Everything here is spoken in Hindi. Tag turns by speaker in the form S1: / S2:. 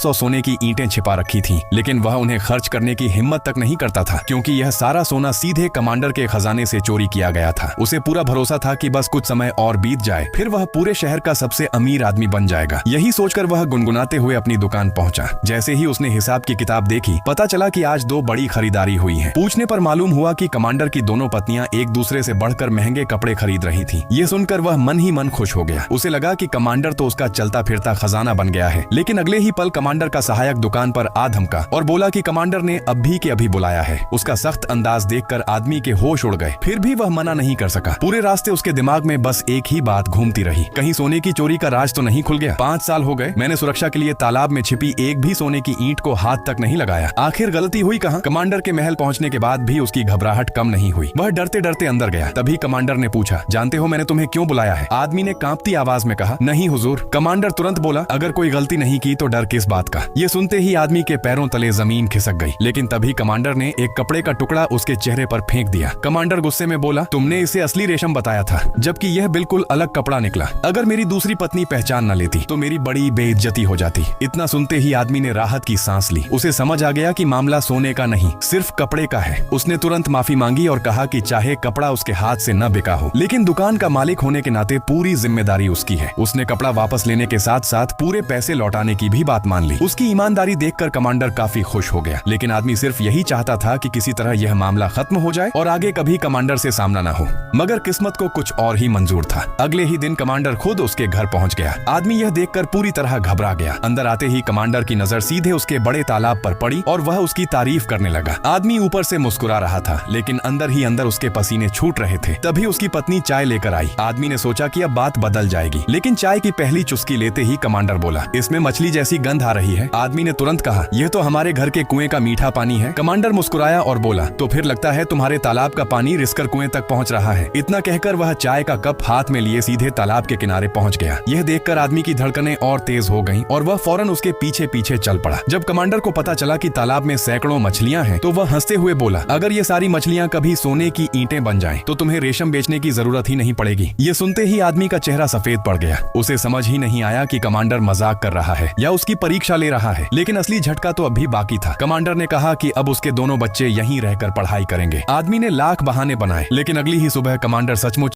S1: 500 सोने की ईंटें छिपा रखी थीं, लेकिन वह उन्हें खर्च करने की हिम्मत तक नहीं करता था, क्योंकि यह सारा सोना सीधे कमांडर के खजाने से चोरी किया गया था। उसे पूरा भरोसा था कि बस कुछ समय और बीत जाए, फिर वह पूरे शहर का सबसे अमीर आदमी बन जाएगा। यही सोचकर वह गुनगुनाते हुए अपनी दुकान पहुंचा। जैसे ही उसने हिसाब की किताब देखी, पता चला कि आज 2 बड़ी खरीदारी हुई है। पूछने पर मालूम हुआ कि कमांडर की दोनों पत्नियां एक दूसरे से बढ़कर महंगे कपड़े खरीद रही थीं। ये सुनकर वह मन ही मन खुश हो गया। उसे लगा कि कमांडर तो उसका चलता फिरता खजाना बन गया है। लेकिन अगले ही पल कमांडर का सहायक दुकान पर आ धमका और बोला कि कमांडर ने अभी के अभी बुलाया है। उसका सख्त अंदाज देखकर आदमी के होश उड़ गए, फिर भी वह मना नहीं कर सका। पूरे रास्ते उसके दिमाग में बस एक ही बात घूमती रही, कहीं सोने की चोरी का राज तो नहीं खुल गया। 5 साल हो गए, मैंने सुरक्षा के लिए तालाब में छिपी एक भी सोने की ईंट को हाथ तक नहीं लगाया। आखिर गलती हुई कहाँ? कमांडर के महल पहुंचने के बाद भी उसकी घबराहट कम नहीं हुई। वह डरते डरते अंदर गया। तभी कमांडर ने पूछा, जानते हो मैंने तुम्हें क्यों बुलाया है? आदमी ने कांपती आवाज में कहा, नहीं हुजूर। कमांडर तुरंत बोला, अगर कोई गलती नहीं की तो डर किस बात का? ये सुनते ही आदमी के पैरों तले जमीन खिसक गई। लेकिन तभी कमांडर ने एक कपड़े का टुकड़ा उसके चेहरे पर फेंक दिया। कमांडर गुस्से में बोला, तुमने इसे असली रेशम बताया था, जबकि यह बिल्कुल अलग कपड़ा निकला। अगर मेरी दूसरी पत्नी पहचान न लेती तो मेरी बड़ी बेइज्जती हो जाती। इतना सुनते ही आदमी ने राहत की सांस ली। उसे समझ आ गया कि मामला सोने का नहीं, सिर्फ कपड़े का है। उसने तुरंत माफी मांगी और कहा कि चाहे कपड़ा उसके हाथ से न बिका हो, लेकिन दुकान का मालिक होने के नाते पूरी जिम्मेदारी उसकी है। उसने कपड़ा वापस लेने के साथ साथ पूरे पैसे लौटाने की भी बात मान ली। उसकी ईमानदारी देखकर कमांडर काफी खुश हो गया। लेकिन आदमी सिर्फ यही चाहता था कि किसी तरह यह मामला खत्म हो जाए और आगे कभी कमांडर से सामना न हो। मगर किस्मत को कुछ और ही मंजूर था। अगले ही दिन कमांडर खुद उसके घर पहुंच गया। आदमी यह देखकर पूरी तरह घबरा गया। अंदर आते ही कमांडर की नजर सीधे उसके बड़े तालाब पर पड़ी और वह उसकी तारीफ करने लगा। आदमी ऊपर से मुस्कुरा रहा था, लेकिन अंदर ही अंदर उसके पसीने छूट रहे थे। तभी उसकी पत्नी चाय लेकर आई। आदमी ने सोचा कि अब बात बदल जाएगी, लेकिन चाय की पहली चुस्की लेते ही कमांडर बोला, इसमें मछली जैसी गंध आ रही है। आदमी ने तुरंत कहा, यह तो हमारे घर के कुएं का मीठा पानी है। कमांडर मुस्कुराया और बोला, तो फिर लगता है तुम्हारे तालाब का पानी रिसकर कुएं तक पहुंच रहा है। इतना कहकर वह चाय का कप हाथ में लिए सीधे तालाब के किनारे पहुंच गया। यह देखकर आदमी की धड़कनें और तेज हो गईं और वह फौरन उसके पीछे पीछे चल पड़ा। जब कमांडर को पता चला कि तालाब में सैकड़ों मछलियां हैं, तो वह हंसते हुए बोला, अगर ये सारी मछलियां कभी सोने की ईंटें बन जाएं, तो तुम्हें रेशम बेचने की जरूरत ही नहीं पड़ेगी। ये सुनते ही आदमी का चेहरा सफेद पड़ गया। उसे समझ ही नहीं आया कि कमांडर मजाक कर रहा है या उसकी परीक्षा ले रहा है। लेकिन असली झटका तो अभी बाकी था। कमांडर ने कहा कि अब उसके दोनों बच्चे यहीं रहकर पढ़ाई करेंगे। आदमी ने लाख बहाने बनाए, लेकिन अगली ही सुबह कमांडर सचमुच